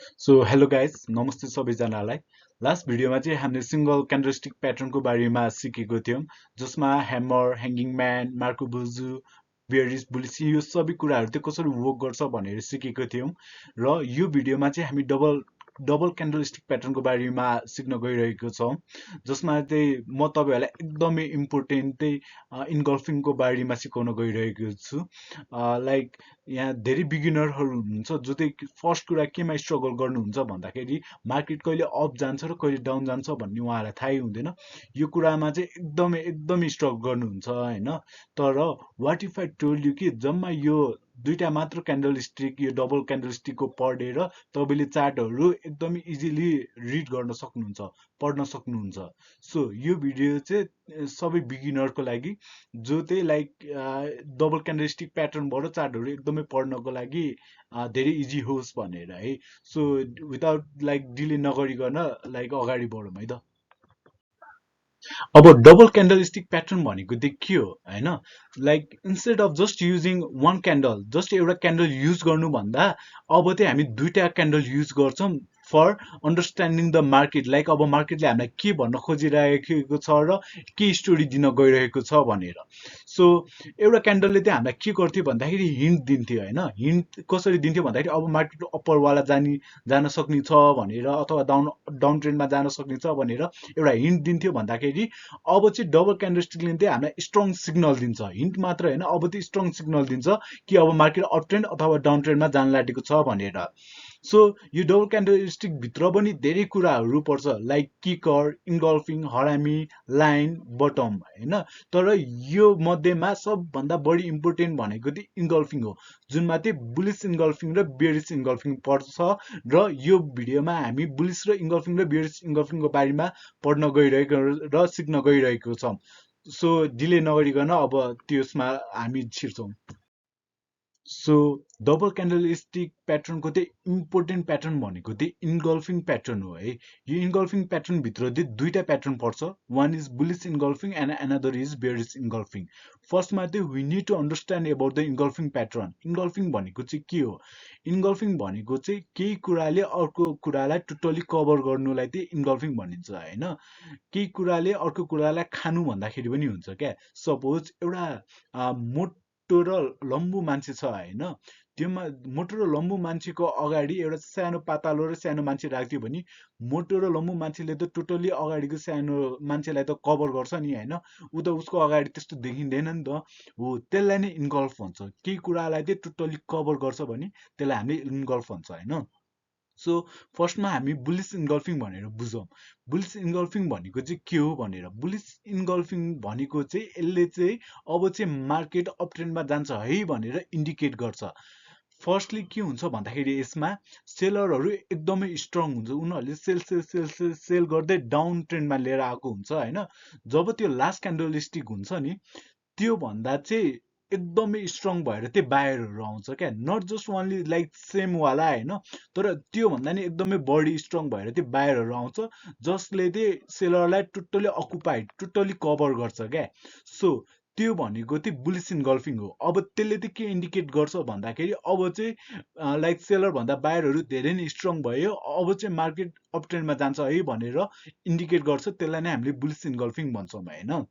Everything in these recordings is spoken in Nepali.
सो हेलो गाइज नमस्ते सबैजनालाई। लास्ट भिडियोमा चाहिँ हामीले सिंगल क्यान्डलस्टिक प्याटर्नको बारेमा सिकेको थियौँ, जसमा hammer, hanging man, marubozu, bearish bullish यो सबै कुराहरू चाहिँ कसरी वर्क गर्छ भनेर सिकेको थियौँ। र यो भिडियोमा चाहिँ हामी डबल डबल क्यान्डलस्टिक प्याटर्नको बारेमा सिक्न गइरहेको छौँ, जसमा चाहिँ म तपाईँहरूलाई एकदमै इम्पोर्टेन्ट चाहिँ इन्गल्फिङको बारेमा सिकाउन गइरहेको छु। लाइक यहाँ धेरै बिगिनरहरू हुनुहुन्छ जो चाहिँ फर्स्ट कुरा केमा स्ट्रगल गर्नुहुन्छ भन्दाखेरि मार्केट कहिले अप जान्छ र कहिले डाउन जान्छ भन्ने उहाँहरूलाई थाहै हुँदैन। यो कुरामा चाहिँ एकदमै एकदमै स्ट्रगल गर्नुहुन्छ होइन। तर what if I told you कि जम्मा यो दुईटा मात्र क्यान्डल स्टिक, यो डबल क्यान्डल स्टिकको पढेर तपाईँले चार्टहरू एकदमै इजिली रिड गर्न सक्नुहुन्छ, पढ्न सक्नुहुन्छ। सो यो भिडियो चाहिँ सबै बिगिनरको लागि जो चाहिँ लाइक डबल क्यान्डलस्टिक प्याटर्नबाट चार्टहरू एकदमै पढ्नको लागि धेरै इजी होस् भनेर है। सो विदाउट लाइक डिले नगरिकन लाइक अगाडि बढौँ है त। अब डबल क्यान्डलस्टिक प्याटर्न भनेको चाहिँ के हो होइन। Like instead of just using one candle, just एउटा क्यान्डल युज गर्नुभन्दा अब चाहिँ हामी दुईटा क्यान्डल युज गर्छौँ for understanding the market. Like अब मार्केटले हामीलाई के भन्न खोजिरहेको छ र के स्टोरी दिन गइरहेको छ भनेर। सो एउटा क्यान्डलले चाहिँ हामीलाई के गर्थ्यो भन्दाखेरि हिन्ट दिन्थ्यो होइन। हिन्ट कसरी दिन्थ्यो भन्दाखेरि अब मार्केट अप्परवाला जान सक्ने छ भनेर, अथवा डाउन ट्रेन्डमा जान सक्ने छ भनेर एउटा हिन्ट दिन्थ्यो भन्दाखेरि अब चाहिँ डबल क्यान्डलस्टिकले चाहिँ हामीलाई स्ट्रङ सिग्नल दिन्छ। हिन्ट मात्र होइन, अब चाहिँ स्ट्रङ सिग्नल दिन्छ कि अब मार्केट अप ट्रेन्ड अथवा डाउन ट्रेन्डमा जान लागेको छ भनेर। सो यो डबल क्यान्डलस्टिक भित्र पनि धेरै कुराहरू पर्छ, लाइक किकर, इन्गल्फिङ, हरामी, लाइन, बटम होइन। तर यो मध्येमा सबभन्दा बढी इम्पोर्टेन्ट भनेको चाहिँ इन्गल्फिङ हो, जुनमा चाहिँ बुलिस इन्गल्फिङ र बेरिस इन्गल्फिङ पर्छ। र यो भिडियोमा हामी बुलिस र इन्गल्फिङ र बेरिस इन्गल्फिङको बारेमा पढ्न गइरहेको र सिक्न गइरहेको छौँ। सो डिले नगरिकन अब त्यसमा हामी छिर्छौँ। सो डबल क्यान्डलस्टिक प्याटर्नको चाहिँ इम्पोर्टेन्ट प्याटर्न भनेको चाहिँ इन्गल्फिङ प्याटर्न हो है। यो इन्गल्फिङ प्याटर्नभित्र चाहिँ दुईटा प्याटर्न पर्छ, one is bullish engulfing and another is bearish engulfing. फर्स्टमा चाहिँ we need to understand about the engulfing pattern. Engulfing भनेको चाहिँ के हो? इन्गल्फिङ भनेको चाहिँ केही कुराले अर्को कुरालाई टोटली कभर गर्नुलाई चाहिँ इन्गल्फिङ भनिन्छ होइन। केही कुराले अर्को कुरालाई खानु भन्दाखेरि पनि हुन्छ क्या। सपोज एउटा मोटो र लम्बु मान्छे छ होइन, त्यो मोटो र लम्बु मान्छेको अगाडि एउटा सानो पातालो र सानो मान्छे राख्दियो भने मोटो र लम्बु मान्छेले त टोटल्ली अगाडिको सानो मान्छेलाई त कभर गर्छ नि होइन, ऊ त उसको अगाडि त्यस्तो देखिँदैन नि त। हो, त्यसलाई नै इन्गल्फ भन्छ। केही कुरालाई चाहिँ टोटल्ली कभर गर्छ भने त्यसलाई हामीले इन्गल्फ भन्छ होइन। सो फर्स्टमा हामी बुलिस इन्गल्फिङ भनेर बुझौँ। बुलिस इन्गल्फिङ भनेको चाहिँ के हो भनेर। बुलिस इन्गल्फिङ भनेको चाहिँ यसले चाहिँ अब चाहिँ मार्केट अप ट्रेन्डमा जान्छ है भनेर इन्डिकेट गर्छ। फर्स्टली के हुन्छ भन्दाखेरि यसमा सेलरहरू एकदमै स्ट्रङ हुन्छ, उनीहरूले sell sell sell sell sell गर्दै डाउन ट्रेन्डमा लिएर आएको हुन्छ होइन। जब त्यो लास्ट क्यान्डलस्टिक हुन्छ नि, त्यो भन्दा चाहिँ एकदमै स्ट्रङ भएर चाहिँ बायरहरू आउँछ क्या। Not just only like same वाला होइन, तर त्योभन्दा नि एकदमै बढी स्ट्रङ भएर चाहिँ बायरहरू आउँछ, जसले चाहिँ सेलरलाई टोटली अकुपाइड, टोटली कभर गर्छ क्या। सो त्यो भनेको चाहिँ बुलिस इन्गल्फिङ हो। अब त्यसले चाहिँ के इन्डिकेट गर्छ भन्दाखेरि अब चाहिँ लाइक सेलर भन्दा बायरहरू धेरै नै स्ट्रङ भयो, अब चाहिँ मार्केट अप ट्रेन्डमा जान्छ है भनेर इन्डिकेट गर्छ। त्यसलाई नै हामीले बुलिस इन्गल्फिङ भन्छौँ होइन।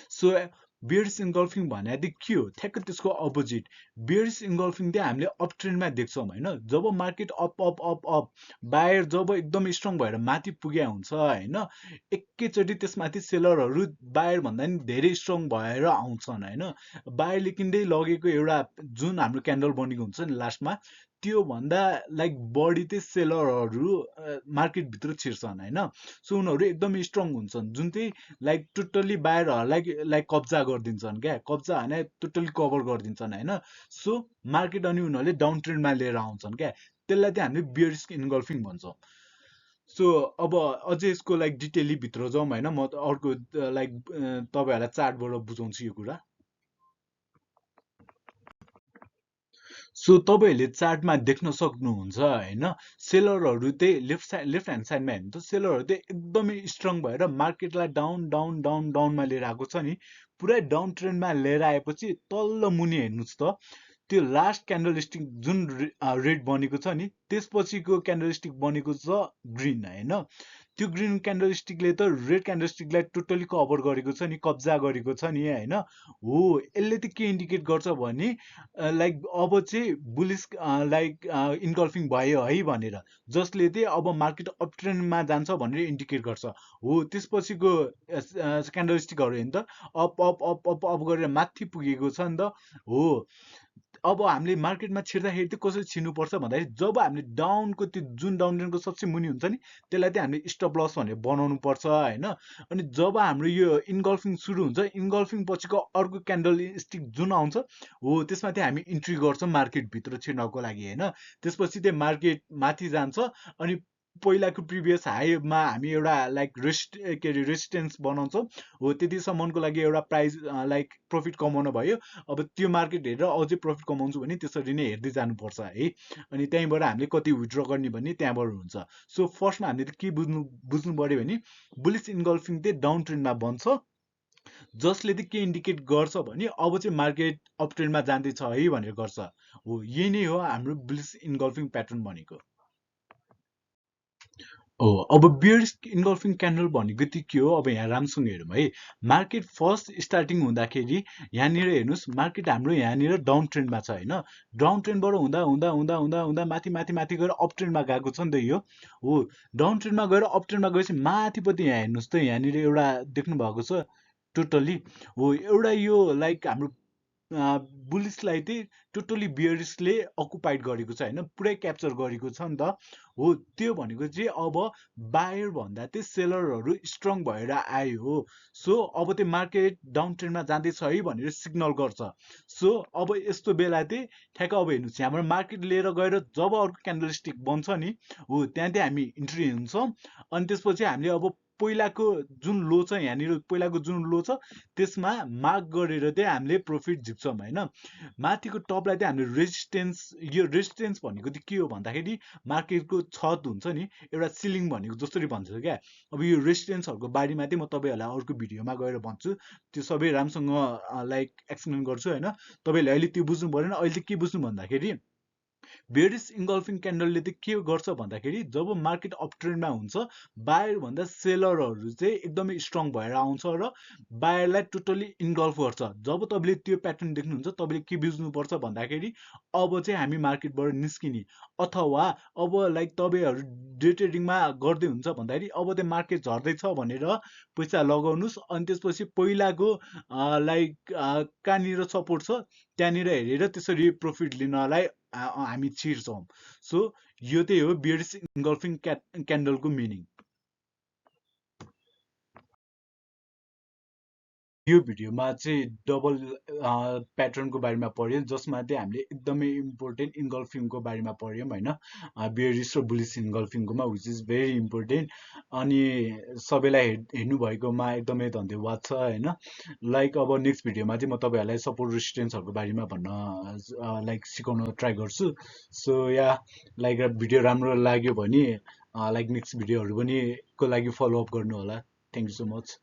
सो बियर्स इन्गल्फिङ भने चाहिँ के हो? ठ्याक्कै त्यसको अपोजिट। बियर्स इन्गल्फिङ चाहिँ हामीले अप ट्रेन्डमा देख्छौँ होइन। जब market up up up up, buyer जब एकदम स्ट्रङ भएर माथि पुगे हुन्छ होइन, एकैचोटि त्यसमाथि सेलरहरू बायर भन्दा नि धेरै स्ट्रङ भएर आउँछन् होइन। बायरले किन्दै लगेको एउटा जुन हाम्रो क्यान्डल बनेको हुन्छ नि लास्टमा, त्योभन्दा लाइक बढी चाहिँ सेलरहरू मार्केटभित्र छिर्छन् होइन। सो उनीहरू एकदमै स्ट्रङ हुन्छन्, जुन चाहिँ लाइक टोटल्ली बाहिरहरूलाई लाइक कब्जा गरिदिन्छन् क्या। कब्जा होइन, टोटल्ली कभर गरिदिन्छन् होइन। सो मार्केट अनि उनीहरूले डाउन ट्रेन्डमा लिएर आउँछन् क्या। त्यसलाई चाहिँ हामीले बियरिस इन्गल्फिङ भन्छौँ। सो अब अझै यसको लाइक डिटेली भित्र जाउँ होइन। म अर्को लाइक तपाईँहरूलाई चार्टबाट बुझाउँछु यो कुरा। सो तपाईँहरूले चार्टमा देख्न सक्नुहुन्छ होइन, सेलरहरू चाहिँ लेफ्ट ह्यान्ड साइडमा हेर्नु त, सेलरहरू चाहिँ एकदमै स्ट्रङ भएर मार्केटलाई डाउन डाउन डाउन डाउनमा लिएर आएको छ नि। पुरै डाउन ट्रेन्डमा लिएर आएपछि तल्लो मुनि हेर्नुहोस् त, त्यो लास्ट क्यान्डलस्टिक जुन रेड बनेको छ नि त्यसपछिको क्यान्डलस्टिक बनेको छ ग्रिन होइन। त्यो ग्रिन क्यान्डलस्टिकले त रेड क्यान्डलस्टिकलाई टोटली कभर गरेको छ नि, कब्जा गरेको छ नि होइन। हो, यसले त के इन्डिकेट गर्छ भने लाइक अब चाहिँ बुलिस लाइक इन्गल्फिङ भयो है भनेर, जसले चाहिँ अब मार्केट अप ट्रेन्डमा जान्छ भनेर इन्डिकेट गर्छ। हो, त्यसपछिको क्यान्डलस्टिकहरू हेर्नु त up up up up up गरेर माथि पुगेको छ नि त। हो, अब हामीले मार्केटमा छिर्दाखेरि चाहिँ कसरी छिर्नुपर्छ भन्दाखेरि जब हामीले डाउनको त्यो जुन डाउन ट्रेन्डको सबसे मुनि हुन्छ नि त्यसलाई चाहिँ हामीले स्टप लस भनेर बनाउनु पर्छ होइन। अनि जब हाम्रो यो इन्गल्फिङ सुरु हुन्छ, इन्गल्फिङ पछिको अर्को क्यान्डल स्टिक जुन आउँछ हो त्यसमा चाहिँ हामी इन्ट्री गर्छौँ मार्केटभित्र छिर्नको लागि होइन। त्यसपछि चाहिँ मार्केट माथि जान्छ अनि पहिलाको प्रिभियस हाईमा हामी एउटा लाइक के अरे रेजिस्टेन्स बनाउँछौँ। हो, त्यतिसम्मको लागि एउटा प्राइस लाइक प्रफिट कमाउनु भयो। अब त्यो मार्केट हेरेर अझै प्रफिट कमाउँछु भने त्यसरी नै हेर्दै जानुपर्छ है। अनि त्यहीँबाट हामीले कति विथड्र गर्ने भन्ने त्यहाँबाट हुन्छ। सो फर्स्टमा हामीले के बुझ्नु पऱ्यो भने बुलिस इन्गल्फिङ चाहिँ डाउन ट्रेन्डमा बन्छ, जसले चाहिँ के इन्डिकेट गर्छ भने अब चाहिँ मार्केट अप ट्रेन्डमा जाँदैछ है भनेर गर्छ। हो, यही नै हो हाम्रो बुलिस इन्गल्फिङ प्याटर्न भनेको। हो, अब बियर्स इन्गल्फिङ क्यान्डल भनेको चाहिँ के हो, अब यहाँ राम्रोसँग हेरौँ है। मार्केट फर्स्ट स्टार्टिङ हुँदाखेरि यहाँनिर हेर्नुहोस् मार्केट हाम्रो यहाँनिर डाउन ट्रेन्डमा छ होइन। डाउन ट्रेन्डबाट हुँदा हुँदा हुँदा हुँदा हुँदा माथि माथि माथि गएर अप ट्रेन्डमा गएको छ नि त यो। हो, डाउन ट्रेन्डमा गएर अप ट्रेन्डमा गएपछि माथिपट्टि यहाँ हेर्नुहोस् त यहाँनिर एउटा देख्नु भएको छ टोटल्ली। हो, एउटा यो लाइक हाम्रो बुलिसलाई चाहिँ टोटली बियरिसले अकुपाइड गरेको छ होइन, पुरै क्याप्चर गरेको छ नि त। हो, त्यो भनेको चाहिँ अब बायर भन्दा चाहिँ सेलरहरू स्ट्रङ भएर आयो हो। सो अब त्यो मार्केट डाउन ट्रेन्डमा जाँदैछ है भनेर सिग्नल गर्छ। सो अब यस्तो बेला चाहिँ ठ्याक्क अब हेर्नुहोस् यहाँबाट मार्केट लिएर गएर जब अर्को क्यान्डलस्टिक बन्छ नि हो त्यहाँ चाहिँ हामी इन्ट्री हुन्छौँ। अनि त्यसपछि हामीले अब पहिलाको जुन लो छ यहाँनिर पहिलाको जुन लो छ त्यसमा मार्क गरेर चाहिँ हामीले प्रफिट झिक्छौँ होइन। माथिको टपलाई चाहिँ हामीले रेजिस्टेन्स, यो रेजिस्टेन्स भनेको चाहिँ के हो भन्दाखेरि मार्केटको छत हुन्छ नि एउटा सिलिङ भनेको जसरी भन्छ क्या। अब यो रेजिस्टेन्सहरूको बारेमा चाहिँ म तपाईँहरूलाई अर्को भिडियोमा गएर भन्छु, त्यो सबै राम्रोसँग लाइक एक्सप्लेन गर्छु होइन। तपाईँले अहिले त्यो बुझ्नु परेन। अहिले के बुझ्नु भन्दाखेरि बेरिस इन्गल्फिङ क्यान्डलले चाहिँ के गर्छ भन्दाखेरि जब मार्केट अप ट्रेन्डमा हुन्छ बायर भन्दा सेलरहरू चाहिँ एकदमै स्ट्रङ भएर आउँछ र बायरलाई टोटली इन्गल्फ गर्छ। जब तपाईँले त्यो प्याटर्न देख्नुहुन्छ तपाईँले के बुझ्नुपर्छ भन्दाखेरि अब चाहिँ हामी मार्केटबाट निस्किने, अथवा अब लाइक तपाईँहरू डे ट्रेडिङमा गर्दै हुन्छ भन्दाखेरि अब त्यो मार्केट झर्दैछ भनेर पैसा लगाउनुहोस्। अनि त्यसपछि पहिलाको लाइक कहाँनिर सपोर्ट छ त्यहाँनिर हेरेर त्यसरी प्रफिट लिनलाई हामी छिर्छौँ। सो यो चाहिँ हो बियरिस इन्गल्फिङ क्यान्डलको मिनिङ। यो भिडियोमा चाहिँ डबल प्याटर्नको बारेमा पढ्यौँ, जसमा चाहिँ हामीले एकदमै इम्पोर्टेन्ट इन्गल्फिङको बारेमा पढ्यौँ होइन। बियरिस र बुलिस इन्गल्फिङकोमा विच इज भेरी इम्पोर्टेन्ट। अनि सबैलाई हेर्नुभएकोमा एकदमै धन्यवाद छ होइन। लाइक अब नेक्स्ट भिडियोमा चाहिँ म तपाईँहरूलाई सपोर्ट रेसिस्टेन्सहरूको बारेमा भन्न लाइक सिकाउन ट्राई गर्छु। सो या लाइक भिडियो राम्रो लाग्यो भने लाइक नेक्स्ट भिडियोहरू पनि को लागि फलोअप गर्नु होला। Thank you so much.